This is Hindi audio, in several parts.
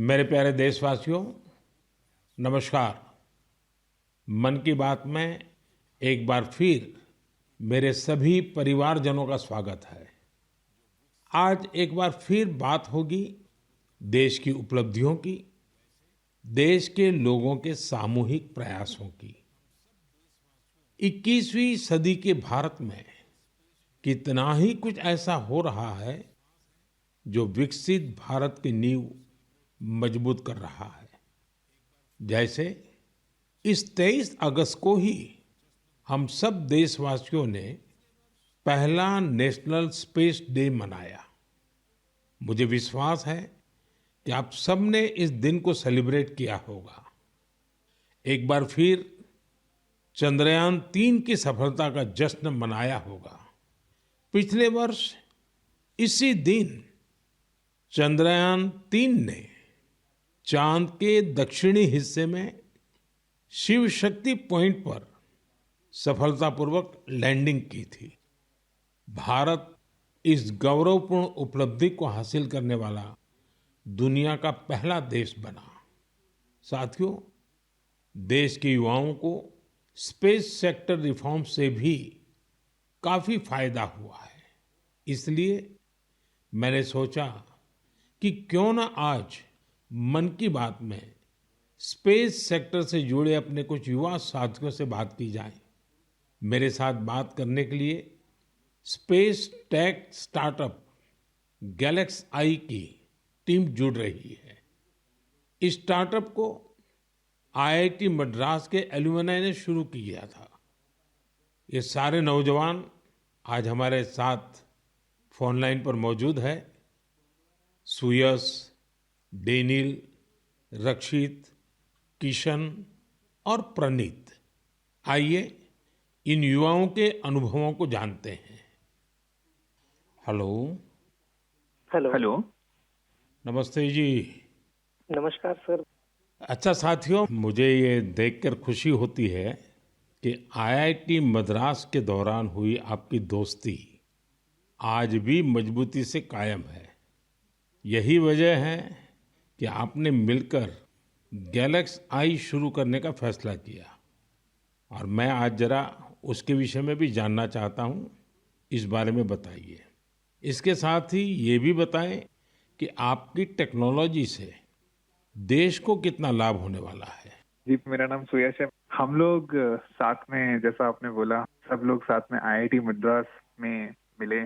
मेरे प्यारे देशवासियों, नमस्कार। मन की बात में एक बार फिर मेरे सभी परिवारजनों का स्वागत है। आज एक बार फिर बात होगी देश की उपलब्धियों की, देश के लोगों के सामूहिक प्रयासों की। 21वीं सदी के भारत में कितना ही कुछ ऐसा हो रहा है जो विकसित भारत की नींव मजबूत कर रहा है। जैसे इस 23 अगस्त को ही हम सब देशवासियों ने पहला नेशनल स्पेस डे मनाया। मुझे विश्वास है कि आप सबने इस दिन को सेलिब्रेट किया होगा। एक बार फिर चंद्रयान 3 की सफलता का जश्न मनाया होगा। पिछले वर्ष इसी दिन चंद्रयान 3 ने चांद के दक्षिणी हिस्से में शिव शक्ति पॉइंट पर सफलतापूर्वक लैंडिंग की थी। भारत इस गौरवपूर्ण उपलब्धि को हासिल करने वाला दुनिया का पहला देश बना। साथियों, देश के युवाओं को स्पेस सेक्टर रिफॉर्म से भी काफी फायदा हुआ है। इसलिए मैंने सोचा कि क्यों न आज मन की बात में स्पेस सेक्टर से जुड़े अपने कुछ युवा साथियों से बात की जाए। मेरे साथ बात करने के लिए स्पेस टेक स्टार्टअप गैलेक्स आई की टीम जुड़ रही है। इस स्टार्टअप को आईआईटी मद्रास के एलुमनाई ने शुरू किया था। ये सारे नौजवान आज हमारे साथ फोन लाइन पर मौजूद है। सुयश, डेनिल, रक्षित, किशन और प्रणीत। आइए इन युवाओं के अनुभवों को जानते हैं। हेलो। हेलो। हेलो। नमस्ते जी। नमस्कार सर। अच्छा साथियों, मुझे ये देखकर खुशी होती है कि आईआईटी मद्रास के दौरान हुई आपकी दोस्ती आज भी मजबूती से कायम है। यही वजह है कि आपने मिलकर गैलेक्स आई शुरू करने का फैसला किया। और मैं आज जरा उसके विषय में भी जानना चाहता हूँ। इस बारे में बताइए। इसके साथ ही ये भी बताएं कि आपकी टेक्नोलॉजी से देश को कितना लाभ होने वाला है। जी, मेरा नाम सुयश है। हम लोग साथ में, जैसा आपने बोला, सब लोग साथ में आईआईटी मद्रास में मिले।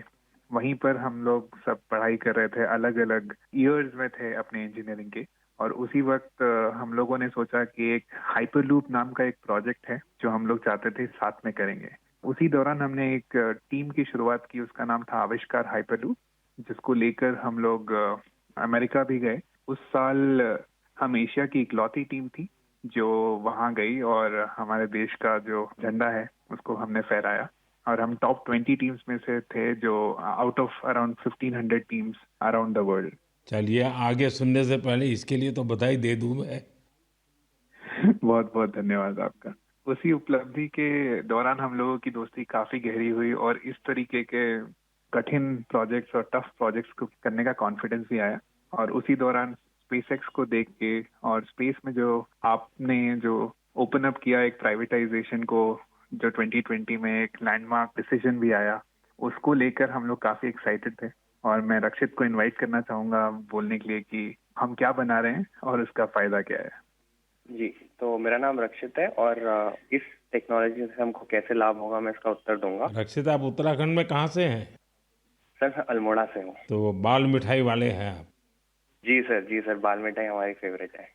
वहीं पर हम लोग सब पढ़ाई कर रहे थे, अलग अलग ईयर्स में थे अपने इंजीनियरिंग के। और उसी वक्त हम लोगों ने सोचा कि एक हाइपरलूप नाम का एक प्रोजेक्ट है जो हम लोग चाहते थे साथ में करेंगे। उसी दौरान हमने एक टीम की शुरुआत की, उसका नाम था आविष्कार हाइपरलूप, जिसको लेकर हम लोग अमेरिका भी गए। उस साल हम एशिया की इकलौती टीम थी जो वहां गई और हमारे देश का जो झंडा है उसको हमने फहराया। और हम टॉप 20 टीम्स में से थे, जो out of around 1500 teams around the world. चलिए, आगे सुनने से पहले इसके लिए तो बधाई दे दूं मैं। बहुत बहुत धन्यवाद आपका। उसी उपलब्धि के दौरान हम लोगों की दोस्ती काफी गहरी हुई और इस तरीके के कठिन प्रोजेक्ट्स और टफ प्रोजेक्ट्स को करने का कॉन्फिडेंस भी आया। और उसी दौरान स्पेसएक्स को देख के और स्पेस में जो आपने जो ओपन अप किया एक प्राइवेटाइजेशन को, जो 2020 में एक लैंडमार्क डिसीजन भी आया, उसको लेकर हम लोग काफी एक्साइटेड थे। और मैं रक्षित को इनवाइट करना चाहूंगा बोलने के लिए कि हम क्या बना रहे हैं और उसका फायदा क्या है। जी, तो मेरा नाम रक्षित है और इस टेक्नोलॉजी से हमको कैसे लाभ होगा मैं इसका उत्तर दूंगा। रक्षित, आप उत्तराखंड में कहाँ से हैं? सर, मैं अल्मोड़ा से हूँ। तो बाल मिठाई वाले हैं आप? जी सर, बाल मिठाई हमारी फेवरेट है।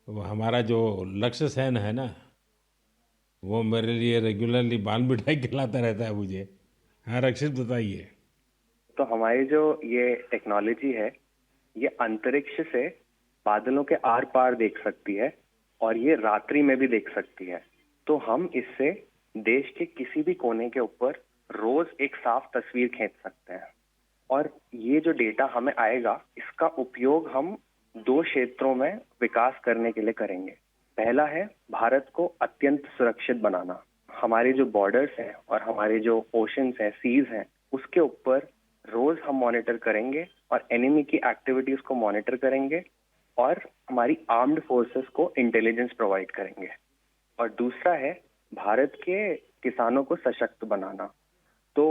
तो हमारा जो लक्ष्य सेन है ना, वो मेरे लिए रेगुलरली बाल मिठाई खिलाता रहता है मुझे। हाँ रक्षित, बताइए। तो हमारी जो ये टेक्नोलॉजी है, ये अंतरिक्ष से बादलों के आर पार देख सकती है और ये रात्रि में भी देख सकती है। तो हम इससे देश के किसी भी कोने के ऊपर रोज एक साफ तस्वीर खींच सकते हैं। और ये जो डेटा हमें आएगा, इसका उपयोग हम 2 क्षेत्रों में विकास करने के लिए करेंगे। पहला है भारत को अत्यंत सुरक्षित बनाना। हमारे जो बॉर्डर्स हैं और हमारे जो ओशंस हैं, सीज हैं, उसके ऊपर रोज हम मॉनिटर करेंगे और एनिमी की एक्टिविटीज को मॉनिटर करेंगे और हमारी आर्म्ड फोर्सेस को इंटेलिजेंस प्रोवाइड करेंगे। और दूसरा है भारत के किसानों को सशक्त बनाना। तो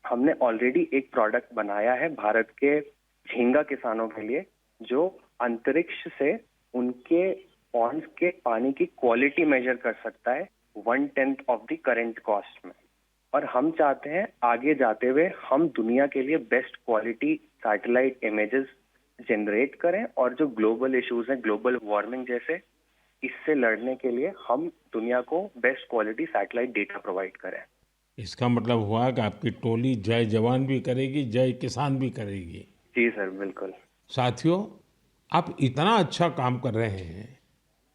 हमने ऑलरेडी एक प्रोडक्ट बनाया है भारत के झींगा किसानों के लिए, जो अंतरिक्ष से उनके पॉन्ड्स के पानी की क्वालिटी मेजर कर सकता है 1/10 ऑफ द करंट कॉस्ट में। और हम चाहते हैं आगे जाते हुए हम दुनिया के लिए best quality satellite images generate करें, और जो ग्लोबल इश्यूज हैं, ग्लोबल वार्मिंग जैसे, इससे लड़ने के लिए हम दुनिया को best quality satellite data provide करें। इसका मतलब हुआ कि आपकी टोली जय जवान भी करेगी, जय किसान भी करेगी। जी सर, बिल्कुल। साथियों, आप इतना अच्छा काम कर रहे हैं,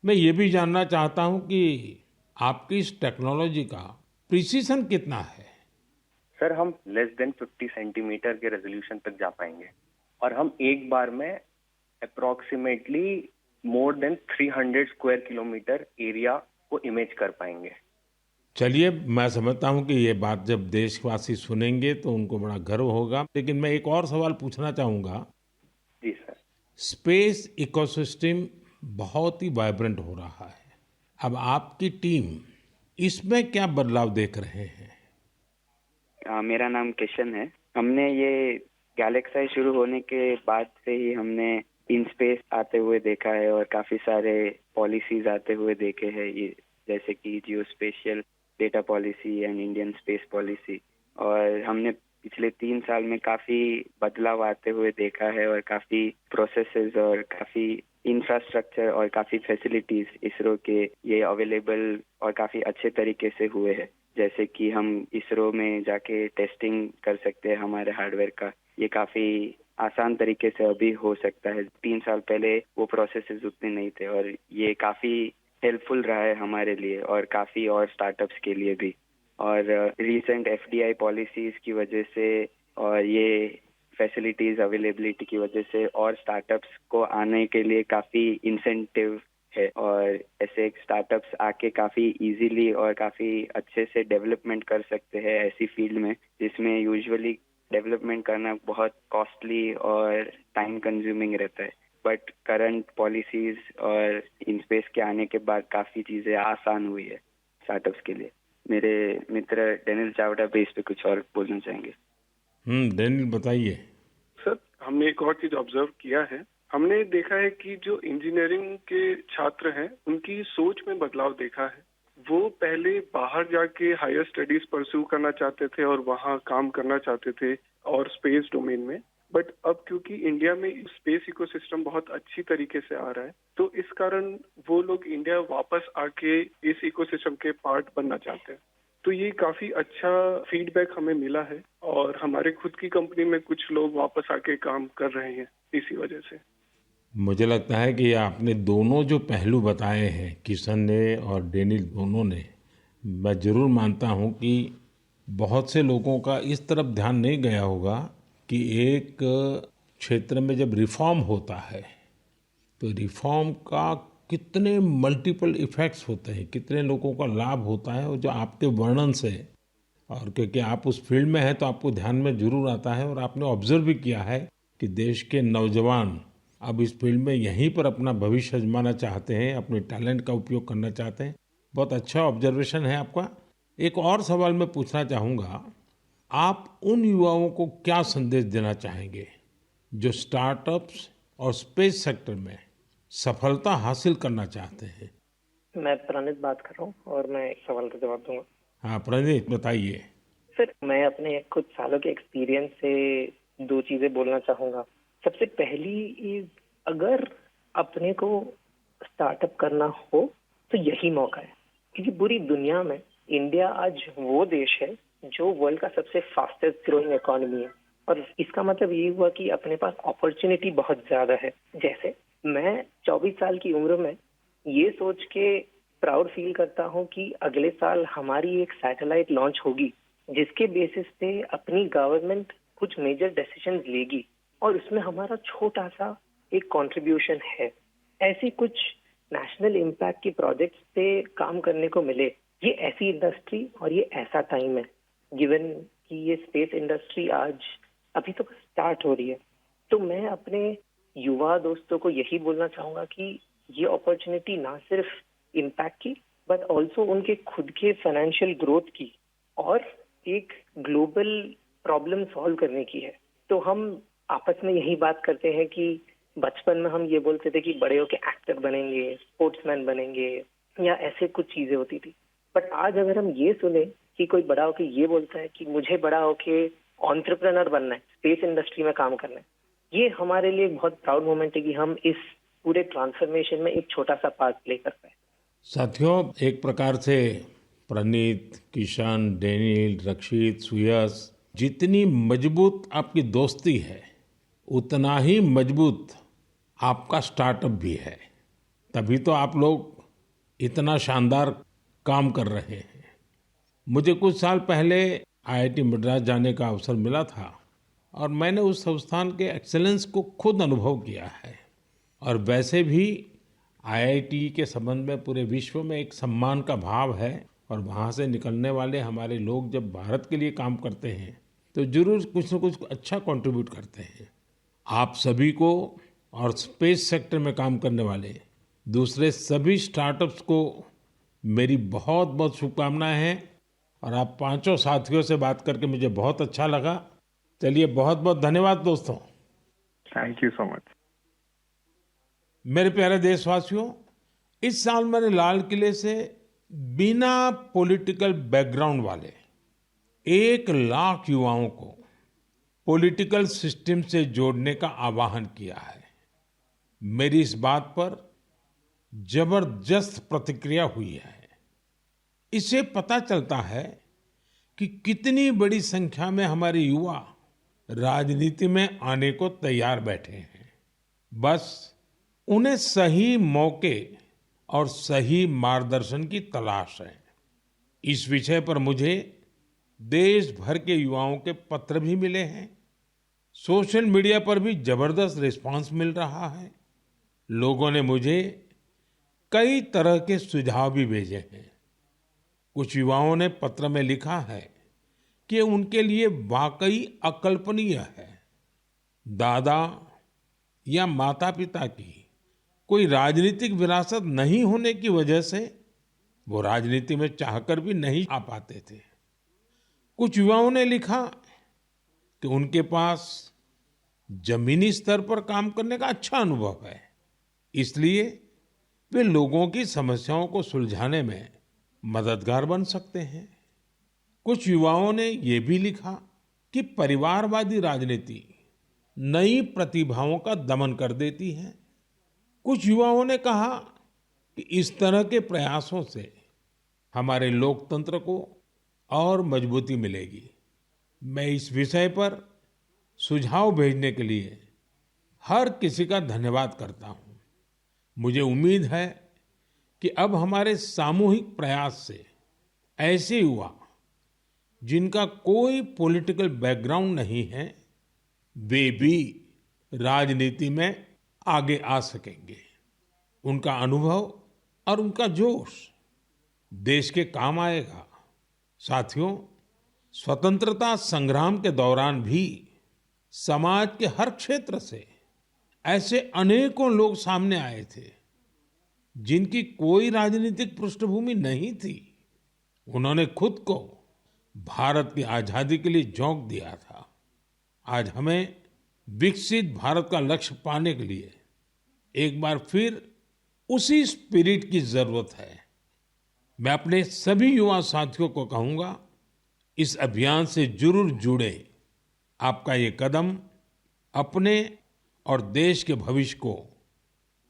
मैं ये भी जानना चाहता हूँ कि आपकी इस टेक्नोलॉजी का प्रिसीजन कितना है? सर, हम लेस देन 50 सेंटीमीटर के रेजोल्यूशन तक जा पाएंगे, और हम एक बार में approximately more than 300 square kilometre area को इमेज कर पाएंगे। चलिए, मैं समझता हूँ कि ये बात जब देशवासी सुनेंगे तो उनको बड़ा गर्व होगा। लेकिन मैं एक और सवाल पूछना चाहूँगा। जी सर। स्पेस इकोसिस्टम बहुत ही वाइब्रेंट हो रहा है। अब आपकी टीम इसमें क्या बदलाव देख रहे हैं? मेरा नाम किशन है। हमने ये गैलेक्साई शुरू होने के बाद से ही हमने इन स्पेस आते हुए देखा है और काफी सारे पॉलिसीज आते हुए देखे हैं, ये जैसे कि geospatial data policy and Indian space policy. और हमने पिछले 3 साल में काफी बदलाव आते हुए देखा है और काफी प्रोसेसेस और काफी इंफ्रास्ट्रक्चर और काफी फैसिलिटीज इसरो के ये अवेलेबल और काफी अच्छे तरीके से हुए हैं। जैसे कि हम इसरो में जाके टेस्टिंग कर सकते हैं हमारे हार्डवेयर का, ये काफी आसान तरीके से अभी हो सकता है। 3 साल पहले वो प्रोसेसेस उतने नहीं थे, और ये काफी हेल्पफुल रहा है हमारे लिए और काफी और स्टार्टअप्स के लिए भी। और रीसेंट एफडीआई पॉलिसीज की वजह से और ये फैसिलिटीज अवेलेबिलिटी की वजह से और स्टार्टअप्स को आने के लिए काफी इंसेंटिव है, और ऐसे स्टार्टअप्स आके काफी इजीली और काफी अच्छे से डेवलपमेंट कर सकते हैं ऐसी फील्ड में जिसमें यूजुअली डेवलपमेंट करना बहुत कॉस्टली और टाइम कंज्यूमिंग रहता है। बट करंट पॉलिसीज और इन स्पेस के आने के बाद काफी चीजें आसान हुई है स्टार्टअप्स के लिए। मेरे मित्र डेनियल चावड़ा भी इस पे कुछ और बोलना चाहेंगे। डेनियल बताइए। सर, हमने एक और चीज ऑब्जर्व किया है। हमने देखा है कि जो इंजीनियरिंग के छात्र हैं उनकी सोच में बदलाव देखा है। वो पहले बाहर जाके हायर स्टडीज परस्यू करना चाहते थे और वहाँ काम करना चाहते थे और स्पेस डोमेन में, बट अब क्योंकि इंडिया में स्पेस इकोसिस्टम बहुत अच्छी तरीके से आ रहा है, तो इस कारण वो लोग इंडिया वापस आके इस इकोसिस्टम के पार्ट बनना चाहते हैं। तो ये काफी अच्छा फीडबैक हमें मिला है, और हमारे खुद की कंपनी में कुछ लोग वापस आके काम कर रहे हैं इसी वजह से। मुझे लगता है कि आपने दोनों जो पहलू बताए हैं, किशन ने और डेनियल दोनों ने, मैं जरूर मानता हूं कि बहुत से लोगों का इस तरफ ध्यान नहीं गया होगा कि एक क्षेत्र में जब रिफॉर्म होता है तो रिफॉर्म का कितने मल्टीपल इफेक्ट्स होते हैं, कितने लोगों का लाभ होता है, और जो आपके वर्णन से, और क्योंकि आप उस फील्ड में हैं तो आपको ध्यान में जरूर आता है, और आपने ऑब्जर्व भी किया है कि देश के नौजवान अब इस फील्ड में यहीं पर अपना भविष्य आजमाना चाहते हैं, अपने टैलेंट का उपयोग करना चाहते हैं। बहुत अच्छा ऑब्जर्वेशन है आपका। एक और सवाल मैं पूछना चाहूँगा, आप उन युवाओं को क्या संदेश देना चाहेंगे जो स्टार्टअप्स और स्पेस सेक्टर में सफलता हासिल करना चाहते हैं? मैं प्रणीत बात कर रहा हूँ और मैं एक सवाल का जवाब दूंगा। हाँ प्रणीत, बताइए। सर, मैं अपने कुछ सालों के एक्सपीरियंस से 2 चीजें बोलना चाहूंगा। सबसे पहली, अगर अपने को स्टार्टअप करना हो तो यही मौका है, क्योंकि पूरी दुनिया में इंडिया आज वो देश है जो वर्ल्ड का सबसे फास्टेस्ट ग्रोइंग इकोनॉमी है, और इसका मतलब ये हुआ कि अपने पास अपॉर्चुनिटी बहुत ज्यादा है। जैसे मैं 24 साल की उम्र में ये सोच के प्राउड फील करता हूँ कि अगले साल हमारी एक सैटेलाइट लॉन्च होगी जिसके बेसिस पे अपनी गवर्नमेंट कुछ मेजर डिसीजंस लेगी, और उसमें हमारा छोटा सा एक कंट्रीब्यूशन है। ऐसी कुछ नेशनल इम्पैक्ट की प्रोजेक्ट्स पे काम करने को मिले, ये ऐसी इंडस्ट्री और ये ऐसा टाइम है, गिवन कि ये स्पेस इंडस्ट्री आज अभी तो स्टार्ट हो रही है। तो मैं अपने युवा दोस्तों को यही बोलना चाहूंगा कि ये अपॉर्चुनिटी ना सिर्फ इम्पैक्ट की बट ऑल्सो उनके खुद के फाइनेंशियल ग्रोथ की और एक ग्लोबल प्रॉब्लम सॉल्व करने की है। तो हम आपस में यही बात करते हैं कि बचपन में हम ये बोलते थे कि बड़े होके एक्टर बनेंगे, स्पोर्ट्समैन बनेंगे या ऐसे कुछ चीजें होती थी। बट आज अगर हम ये सुने कि कोई बड़ा होके ये बोलता है कि मुझे बड़ा होके एंटरप्रेन्योर बनना है, स्पेस इंडस्ट्री में काम करना है, ये हमारे लिए एक बहुत प्राउड मोमेंट है कि हम इस पूरे ट्रांसफॉर्मेशन में एक छोटा सा पार्ट प्ले कर पाए। साथियों, एक प्रकार से प्रणीत, किशन, डेनियल, रक्षित, सुयश, जितनी मजबूत आपकी दोस्ती है उतना ही मजबूत आपका स्टार्टअप भी है। तभी तो आप लोग इतना शानदार काम कर रहे हैं। मुझे कुछ साल पहले आईआईटी मद्रास जाने का अवसर मिला था और मैंने उस संस्थान के एक्सेलेंस को खुद अनुभव किया है। और वैसे भी आईआईटी के संबंध में पूरे विश्व में एक सम्मान का भाव है और वहाँ से निकलने वाले हमारे लोग जब भारत के लिए काम करते हैं तो जरूर कुछ न कुछ अच्छा कंट्रीब्यूट करते हैं। आप सभी को और स्पेस सेक्टर में काम करने वाले दूसरे सभी स्टार्टअप्स को मेरी बहुत बहुत शुभकामनाएं हैं। और आप पांचों साथियों से बात करके मुझे बहुत अच्छा लगा। चलिए, बहुत बहुत धन्यवाद दोस्तों। Thank you so much. मेरे प्यारे देशवासियों, इस साल मैंने लाल किले से बिना पॉलिटिकल बैकग्राउंड वाले 1 लाख युवाओं को पॉलिटिकल सिस्टम से जोड़ने का आह्वान किया है। मेरी इस बात पर जबरदस्त प्रतिक्रिया हुई है। इससे पता चलता है कि कितनी बड़ी संख्या में हमारे युवा राजनीति में आने को तैयार बैठे हैं। बस उन्हें सही मौके और सही मार्गदर्शन की तलाश है। इस विषय पर मुझे देश भर के युवाओं के पत्र भी मिले हैं। सोशल मीडिया पर भी जबरदस्त रिस्पांस मिल रहा है। लोगों ने मुझे कई तरह के सुझाव भी भेजे हैं। कुछ युवाओं ने पत्र में लिखा है कि उनके लिए वाकई अकल्पनीय है दादा या माता पिता की कोई राजनीतिक विरासत नहीं होने की वजह से वो राजनीति में चाहकर भी नहीं आ पाते थे। कुछ युवाओं ने लिखा कि उनके पास जमीनी स्तर पर काम करने का अच्छा अनुभव है, इसलिए वे लोगों की समस्याओं को सुलझाने में मददगार बन सकते हैं। कुछ युवाओं ने ये भी लिखा कि परिवारवादी राजनीति नई प्रतिभाओं का दमन कर देती है। कुछ युवाओं ने कहा कि इस तरह के प्रयासों से हमारे लोकतंत्र को और मजबूती मिलेगी। मैं इस विषय पर सुझाव भेजने के लिए हर किसी का धन्यवाद करता हूं। मुझे उम्मीद है कि अब हमारे सामूहिक प्रयास से ऐसे युवा जिनका कोई पॉलिटिकल बैकग्राउंड नहीं है वे भी राजनीति में आगे आ सकेंगे। उनका अनुभव और उनका जोश देश के काम आएगा। साथियों, स्वतंत्रता संग्राम के दौरान भी समाज के हर क्षेत्र से ऐसे अनेकों लोग सामने आए थे जिनकी कोई राजनीतिक पृष्ठभूमि नहीं थी। उन्होंने खुद को भारत की आजादी के लिए झोंक दिया था। आज हमें विकसित भारत का लक्ष्य पाने के लिए एक बार फिर उसी स्पिरिट की जरूरत है। मैं अपने सभी युवा साथियों को कहूंगा, इस अभियान से जरूर जुड़े। आपका ये कदम अपने और देश के भविष्य को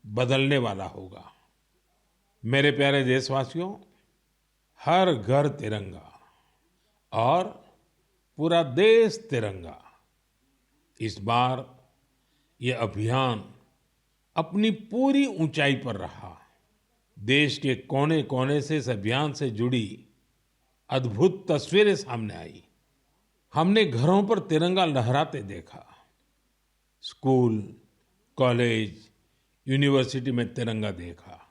बदलने वाला होगा। मेरे प्यारे देशवासियों, हर घर तिरंगा और पूरा देश तिरंगा। इस बार ये अभियान अपनी पूरी ऊंचाई पर रहा। देश के कोने कोने से इस अभियान से जुड़ी अद्भुत तस्वीरें सामने आई। हमने घरों पर तिरंगा लहराते देखा, स्कूल, कॉलेज, यूनिवर्सिटी में तिरंगा देखा।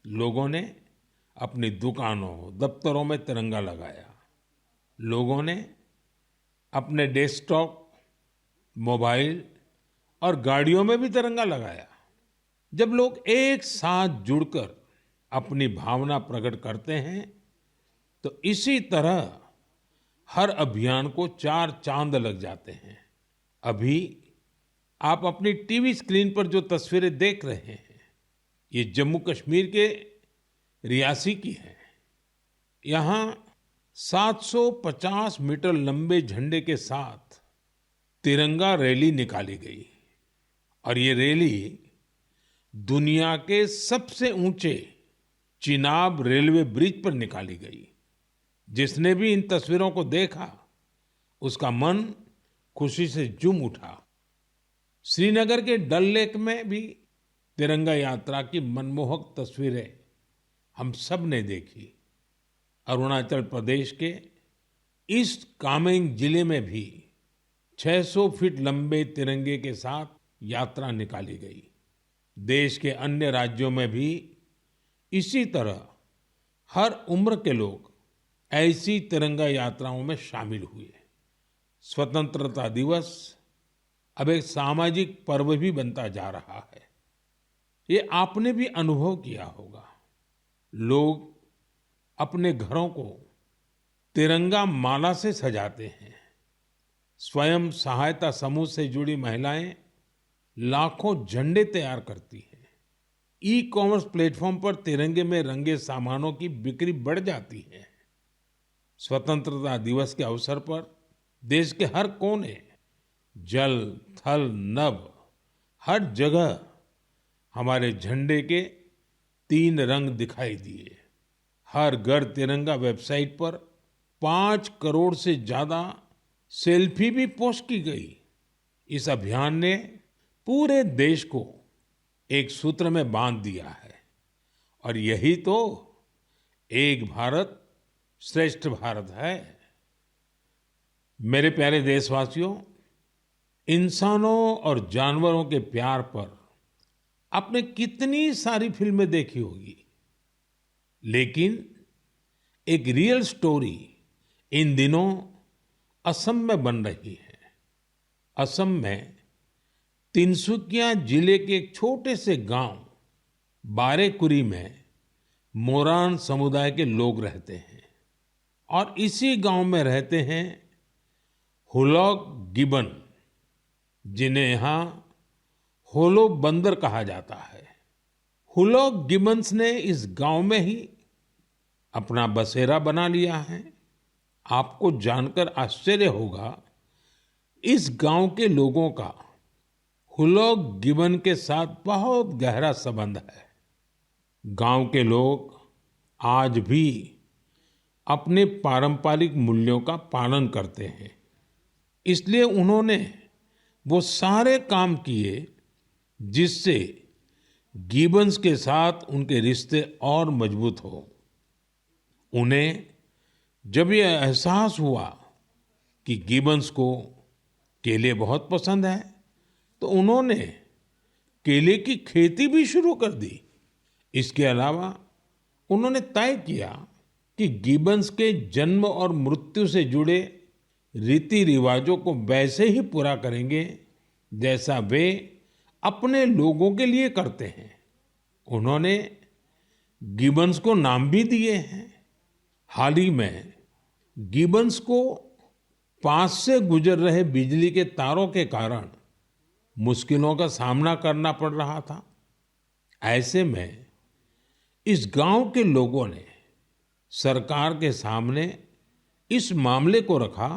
लोगों ने अपनी दुकानों, दफ्तरों में तिरंगा लगाया। लोगों ने अपने डेस्कटॉप, मोबाइल और गाड़ियों में भी तिरंगा लगाया। जब लोग एक साथ जुड़कर अपनी भावना प्रकट करते हैं तो इसी तरह हर अभियान को चार चांद लग जाते हैं। अभी आप अपनी टीवी स्क्रीन पर जो तस्वीरें देख रहे हैं, ये जम्मू कश्मीर के रियासी की है। यहाँ 750 मीटर लंबे झंडे के साथ तिरंगा रैली निकाली गई और ये रैली दुनिया के सबसे ऊंचे चिनाब रेलवे ब्रिज पर निकाली गई। जिसने भी इन तस्वीरों को देखा उसका मन खुशी से झूम उठा। श्रीनगर के डल लेक में भी तिरंगा यात्रा की मनमोहक तस्वीरें हम सब ने देखी। अरुणाचल प्रदेश के ईस्ट कामेंग जिले में भी 600 फीट लंबे तिरंगे के साथ यात्रा निकाली गई। देश के अन्य राज्यों में भी इसी तरह हर उम्र के लोग ऐसी तिरंगा यात्राओं में शामिल हुए। स्वतंत्रता दिवस अब एक सामाजिक पर्व भी बनता जा रहा है। ये आपने भी अनुभव किया होगा। लोग अपने घरों को तिरंगा माला से सजाते हैं। स्वयं सहायता समूह से जुड़ी महिलाएं लाखों झंडे तैयार करती हैं। ई कॉमर्स प्लेटफॉर्म पर तिरंगे में रंगे सामानों की बिक्री बढ़ जाती है। स्वतंत्रता दिवस के अवसर पर देश के हर कोने, जल, थल, नभ, हर जगह हमारे झंडे के 3 रंग दिखाई दिए। हर घर तिरंगा वेबसाइट पर 5 करोड़ से ज्यादा सेल्फी भी पोस्ट की गई। इस अभियान ने पूरे देश को एक सूत्र में बांध दिया है और यही तो एक भारत श्रेष्ठ भारत है। मेरे प्यारे देशवासियों, इंसानों और जानवरों के प्यार पर आपने कितनी सारी फिल्में देखी होगी, लेकिन एक रियल स्टोरी इन दिनों असम में बन रही है। असम में तिनसुकिया जिले के एक छोटे से गांव बारेकुरी में मोरान समुदाय के लोग रहते हैं और इसी गांव में रहते हैं हुलॉक गिबन, जिन्हें यहाँ होलो बंदर कहा जाता है। हुलॉक गिबन्स ने इस गांव में ही अपना बसेरा बना लिया है। आपको जानकर आश्चर्य होगा, इस गांव के लोगों का हुलॉक गिबन के साथ बहुत गहरा संबंध है। गांव के लोग आज भी अपने पारंपरिक मूल्यों का पालन करते हैं, इसलिए उन्होंने वो सारे काम किए जिससे गिबन्स के साथ उनके रिश्ते और मजबूत हो। उन्हें जब ये एहसास हुआ कि गिबन्स को केले बहुत पसंद है, तो उन्होंने केले की खेती भी शुरू कर दी। इसके अलावा उन्होंने तय किया कि गिबन्स के जन्म और मृत्यु से जुड़े रीति रिवाजों को वैसे ही पूरा करेंगे जैसा वे अपने लोगों के लिए करते हैं। उन्होंने गिबन्स को नाम भी दिए हैं। हाल ही में गिबन्स को पास से गुजर रहे बिजली के तारों के कारण मुश्किलों का सामना करना पड़ रहा था। ऐसे में इस गांव के लोगों ने सरकार के सामने इस मामले को रखा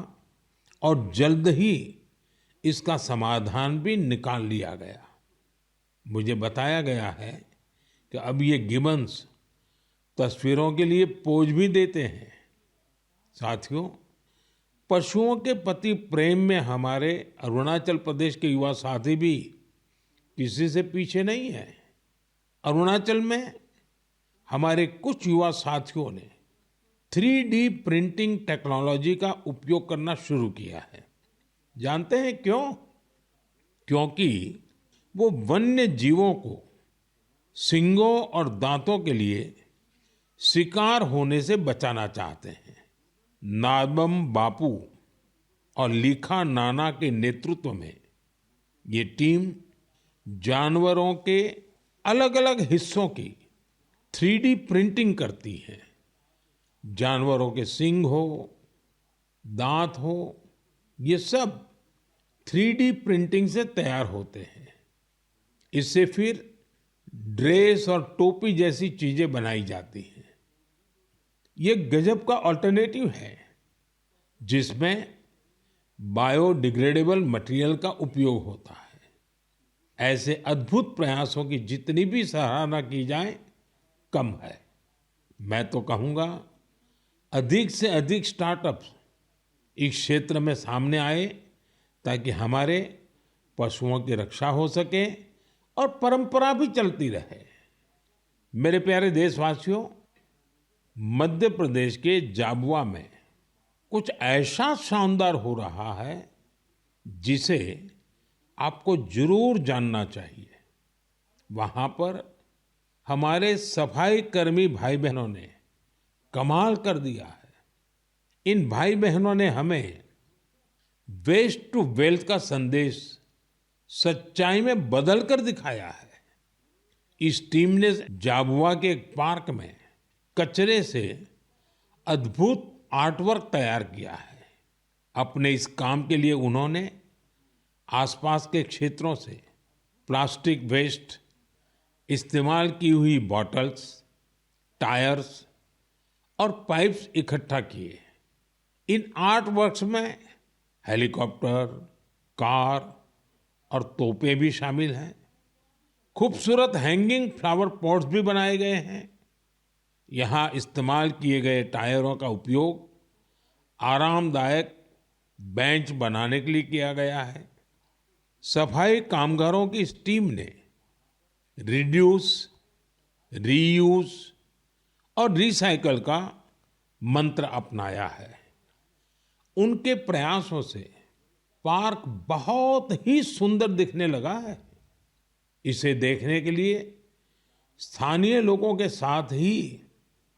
और जल्द ही इसका समाधान भी निकाल लिया गया। मुझे बताया गया है कि अब ये गिबन्स तस्वीरों के लिए पोज भी देते हैं। साथियों, पशुओं के प्रति प्रेम में हमारे अरुणाचल प्रदेश के युवा साथी भी किसी से पीछे नहीं है। अरुणाचल में हमारे कुछ युवा साथियों ने 3D प्रिंटिंग टेक्नोलॉजी का उपयोग करना शुरू किया है। जानते हैं क्यों? क्योंकि वो वन्य जीवों को सींगों और दांतों के लिए शिकार होने से बचाना चाहते हैं। नाबम बापू और लिखा नाना के नेतृत्व में ये टीम जानवरों के अलग अलग हिस्सों की 3D प्रिंटिंग करती है। जानवरों के सींग हो, दांत हो, ये सब 3D प्रिंटिंग से तैयार होते हैं। इससे फिर ड्रेस और टोपी जैसी चीजें बनाई जाती हैं। ये गजब का अल्टरनेटिव है जिसमें बायोडिग्रेडेबल मटेरियल का उपयोग होता है। ऐसे अद्भुत प्रयासों की जितनी भी सराहना की जाए कम है। मैं तो कहूंगा अधिक से अधिक स्टार्टअप्स इस क्षेत्र में सामने आए ताकि हमारे पशुओं की रक्षा हो सके और परंपरा भी चलती रहे। मेरे प्यारे देशवासियों, मध्य प्रदेश के झाबुआ में कुछ ऐसा शानदार हो रहा है जिसे आपको जरूर जानना चाहिए। वहां पर हमारे सफाई कर्मी भाई बहनों ने कमाल कर दिया है। इन भाई बहनों ने हमें वेस्ट टू वेल्थ का संदेश सच्चाई में बदल कर दिखाया है। इस टीम ने झाबुआ के एक पार्क में कचरे से अद्भुत आर्टवर्क तैयार किया है। अपने इस काम के लिए उन्होंने आसपास के क्षेत्रों से प्लास्टिक वेस्ट, इस्तेमाल की हुई बॉटल्स, टायर्स और पाइप्स इकट्ठा किए। इन आर्ट वर्क्स में हेलीकॉप्टर, कार और तोपें भी शामिल हैं। खूबसूरत हैंगिंग फ्लावर पॉट्स भी बनाए गए हैं। यहाँ इस्तेमाल किए गए टायरों का उपयोग आरामदायक बेंच बनाने के लिए किया गया है। सफाई कामगारों की इस टीम ने रिड्यूस, रीयूज और रिसाइकल का मंत्र अपनाया है। उनके प्रयासों से पार्क बहुत ही सुंदर दिखने लगा है। इसे देखने के लिए स्थानीय लोगों के साथ ही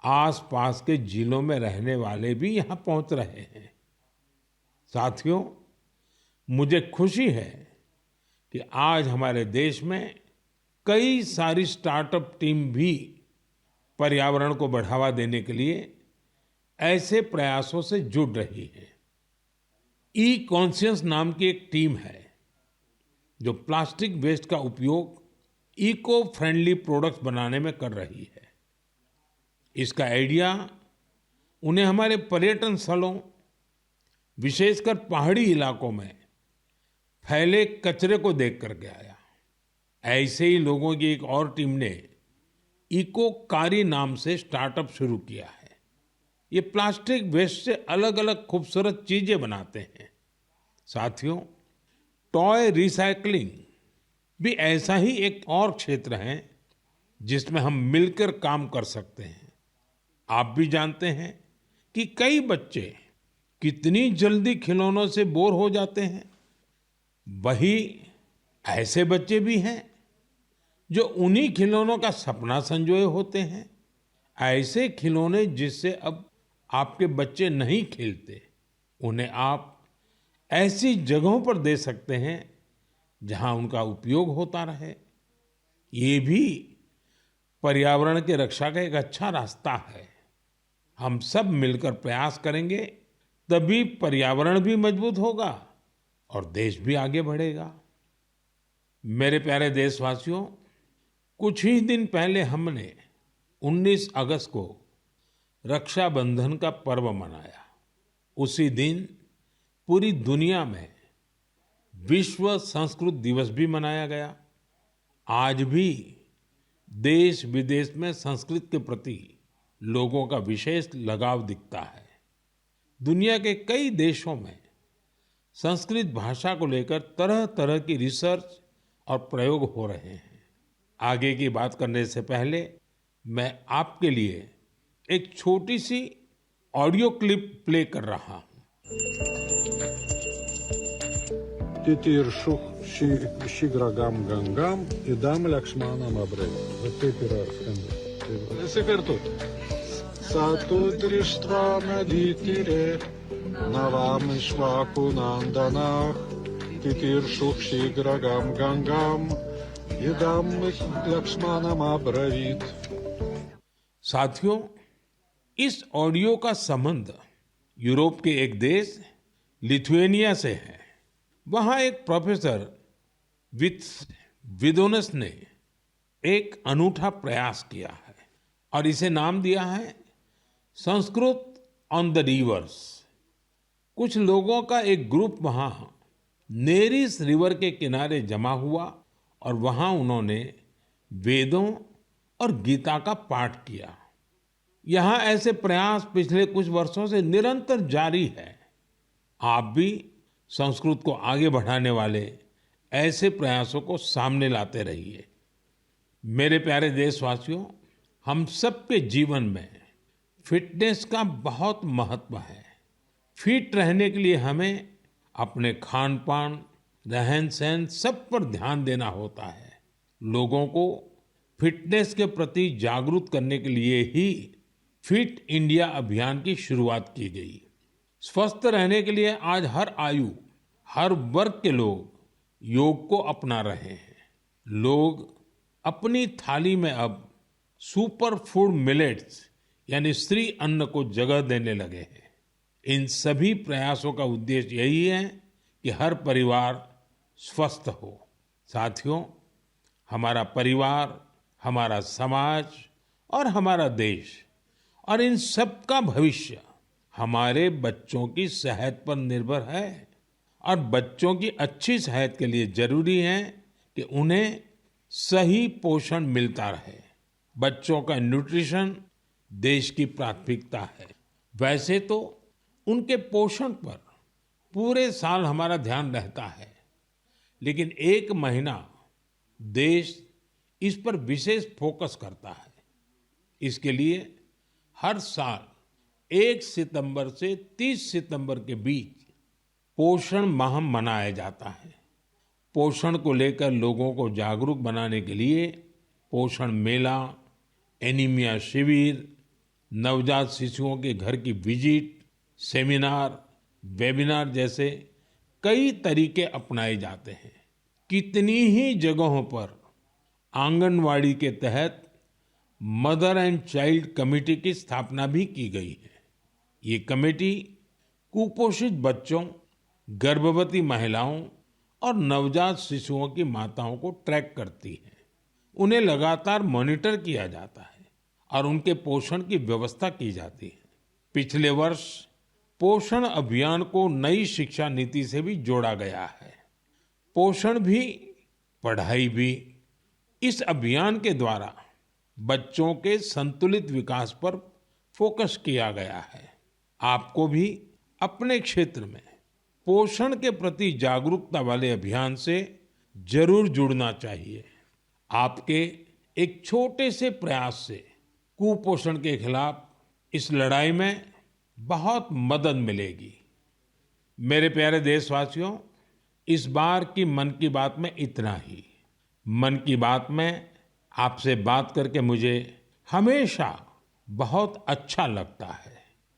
आसपास के जिलों में रहने वाले भी यहां पहुंच रहे हैं। साथियों, मुझे खुशी है कि आज हमारे देश में कई सारी स्टार्टअप टीम भी पर्यावरण को बढ़ावा देने के लिए ऐसे प्रयासों से जुड़ रही है। ई कॉन्शियस नाम की एक टीम है जो प्लास्टिक वेस्ट का उपयोग इको फ्रेंडली प्रोडक्ट्स बनाने में कर रही है। इसका आइडिया उन्हें हमारे पर्यटन स्थलों, विशेषकर पहाड़ी इलाकों में फैले कचरे को देख करके आया। ऐसे ही लोगों की एक और टीम ने इको कारी नाम से स्टार्टअप शुरू किया है। ये प्लास्टिक वेस्ट से अलग अलग खूबसूरत चीजें बनाते हैं। साथियों, टॉय रिसाइकलिंग भी ऐसा ही एक और क्षेत्र है जिसमें हम मिलकर काम कर सकते हैं। आप भी जानते हैं कि कई बच्चे कितनी जल्दी खिलौनों से बोर हो जाते हैं। वही ऐसे बच्चे भी हैं जो उन्हीं खिलौनों का सपना संजोए होते हैं। ऐसे खिलौने जिससे अब आपके बच्चे नहीं खेलते, उन्हें आप ऐसी जगहों पर दे सकते हैं जहां उनका उपयोग होता रहे। ये भी पर्यावरण की रक्षा का एक अच्छा रास्ता है। हम सब मिलकर प्रयास करेंगे तभी पर्यावरण भी मजबूत होगा और देश भी आगे बढ़ेगा। मेरे प्यारे देशवासियों, कुछ ही दिन पहले हमने 19 अगस्त को रक्षाबंधन का पर्व मनाया। उसी दिन पूरी दुनिया में विश्व संस्कृत दिवस भी मनाया गया। आज भी देश विदेश में संस्कृत के प्रति लोगों का विशेष लगाव दिखता है। दुनिया के कई देशों में संस्कृत भाषा को लेकर तरह तरह की रिसर्च और प्रयोग हो रहे हैं। आगे की बात करने से पहले मैं आपके लिए एक छोटी सी ऑडियो क्लिप प्ले कर रहा हूं। Titiršuch šigragam gangam idam lakšmanam abrei. Va taip yra skamba. Visi kartu. Satu drištva meditire, navam išvaku nandanach. Titiršuch šigragam gangam, इदं लक्ष्मणमब्रवीत्। साथियों, इस ऑडियो का संबंध यूरोप के एक देश लिथुएनिया से है। वहाँ एक प्रोफेसर विदोनस ने एक अनूठा प्रयास किया है और इसे नाम दिया है संस्कृत ऑन द रिवर्स। कुछ लोगों का एक ग्रुप वहाँ नेरिस रिवर के किनारे जमा हुआ और वहाँ उन्होंने वेदों और गीता का पाठ किया। यहाँ ऐसे प्रयास पिछले कुछ वर्षों से निरंतर जारी है। आप भी संस्कृत को आगे बढ़ाने वाले ऐसे प्रयासों को सामने लाते रहिए। मेरे प्यारे देशवासियों, हम सबके जीवन में फिटनेस का बहुत महत्व है। फिट रहने के लिए हमें अपने खान पान, रहन सहन सब पर ध्यान देना होता है। लोगों को फिटनेस के प्रति जागरूक करने के लिए ही फिट इंडिया अभियान की शुरुआत की गई। स्वस्थ रहने के लिए आज हर आयु, हर वर्ग के लोग योग को अपना रहे हैं। लोग अपनी थाली में अब सुपर फूड मिलेट्स यानी श्री अन्न को जगह देने लगे हैं। इन सभी प्रयासों का उद्देश्य यही है कि हर परिवार स्वस्थ हो। साथियों, हमारा परिवार, हमारा समाज और हमारा देश और इन सब का भविष्य हमारे बच्चों की सेहत पर निर्भर है और बच्चों की अच्छी सेहत के लिए जरूरी है कि उन्हें सही पोषण मिलता रहे। बच्चों का न्यूट्रिशन देश की प्राथमिकता है। वैसे तो उनके पोषण पर पूरे साल हमारा ध्यान रहता है, लेकिन एक महीना देश इस पर विशेष फोकस करता है। इसके लिए हर साल 1 सितंबर से 30 सितंबर के बीच पोषण माह मनाया जाता है। पोषण को लेकर लोगों को जागरूक बनाने के लिए पोषण मेला, एनीमिया शिविर, नवजात शिशुओं के घर की विजिट, सेमिनार, वेबिनार जैसे कई तरीके अपनाए जाते हैं। कितनी ही जगहों पर आंगनवाड़ी के तहत मदर एंड चाइल्ड कमेटी की स्थापना भी की गई है। ये कमेटी कुपोषित बच्चों, गर्भवती महिलाओं और नवजात शिशुओं की माताओं को ट्रैक करती है। उन्हें लगातार मॉनिटर किया जाता है और उनके पोषण की व्यवस्था की जाती है। पिछले वर्ष पोषण अभियान को नई शिक्षा नीति से भी जोड़ा गया है। पोषण भी, पढ़ाई भी। इस अभियान के द्वारा बच्चों के संतुलित विकास पर फोकस किया गया है। आपको भी अपने क्षेत्र में पोषण के प्रति जागरूकता वाले अभियान से जरूर जुड़ना चाहिए। आपके एक छोटे से प्रयास से कुपोषण के खिलाफ इस लड़ाई में बहुत मदद मिलेगी। मेरे प्यारे देशवासियों, इस बार की मन की बात में इतना ही। मन की बात में आपसे बात करके मुझे हमेशा बहुत अच्छा लगता है।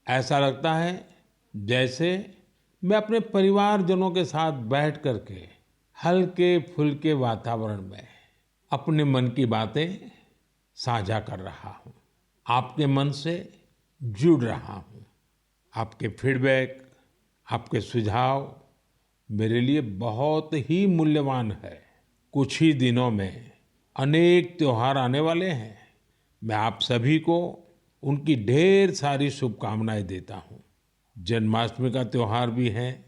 ऐसा लगता है जैसे मैं अपने परिवारजनों के साथ बैठ करके हल्के फुल्के वातावरण में अपने मन की बातें साझा कर रहा हूँ, आपके मन से जुड़ रहा हूँ। आपके फीडबैक, आपके सुझाव मेरे लिए बहुत ही मूल्यवान है। कुछ ही दिनों में अनेक त्योहार आने वाले हैं। मैं आप सभी को उनकी ढेर सारी शुभकामनाएं देता हूँ। जन्माष्टमी का त्योहार भी है।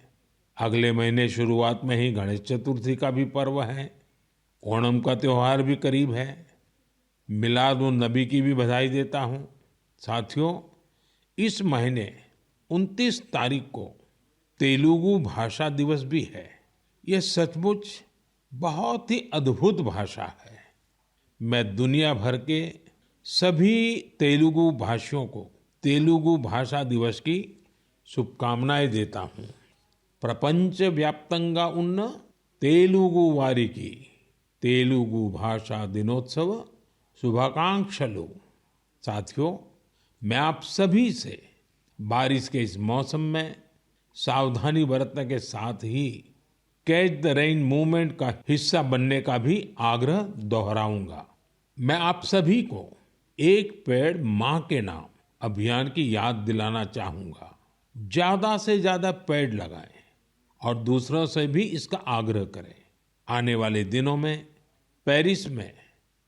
अगले महीने शुरुआत में ही गणेश चतुर्थी का भी पर्व है। ओणम का त्योहार भी करीब है। मिलाद उन नबी की भी बधाई देता हूँ। साथियों, इस महीने 29 तारीख को तेलुगु भाषा दिवस भी है। यह सचमुच बहुत ही अद्भुत भाषा है। मैं दुनिया भर के सभी तेलुगु भाषियों को तेलुगु भाषा दिवस की शुभकामनाएं देता हूँ। प्रपंच व्याप्तंगा उन्न तेलुगु वारिकी तेलुगु भाषा दिनोत्सव शुभाकांक्षलु। साथियों, मैं आप सभी से बारिश के इस मौसम में सावधानी बरतने के साथ ही कैच द रेन मूवमेंट का हिस्सा बनने का भी आग्रह दोहराऊंगा। मैं आप सभी को एक पेड़ माँ के नाम अभियान की याद दिलाना चाहूंगा। ज्यादा से ज्यादा पेड़ लगाएं और दूसरों से भी इसका आग्रह करें। आने वाले दिनों में पेरिस में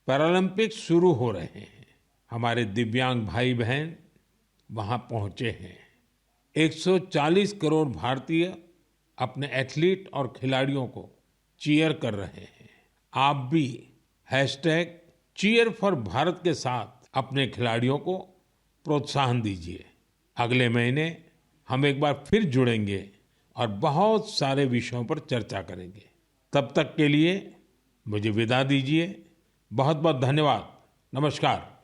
पैरालंपिक्स शुरू हो रहे हैं। हमारे दिव्यांग भाई बहन वहां पहुंचे हैं। 140 करोड़ भारतीय अपने एथलीट और खिलाड़ियों को चीयर कर रहे हैं। आप भी #Cheer4Bharat के साथ अपने खिलाड़ियों को प्रोत्साहन दीजिए। अगले महीने हम एक बार फिर जुड़ेंगे और बहुत सारे विषयों पर चर्चा करेंगे। तब तक के लिए मुझे विदा दीजिए। बहुत बहुत धन्यवाद। नमस्कार।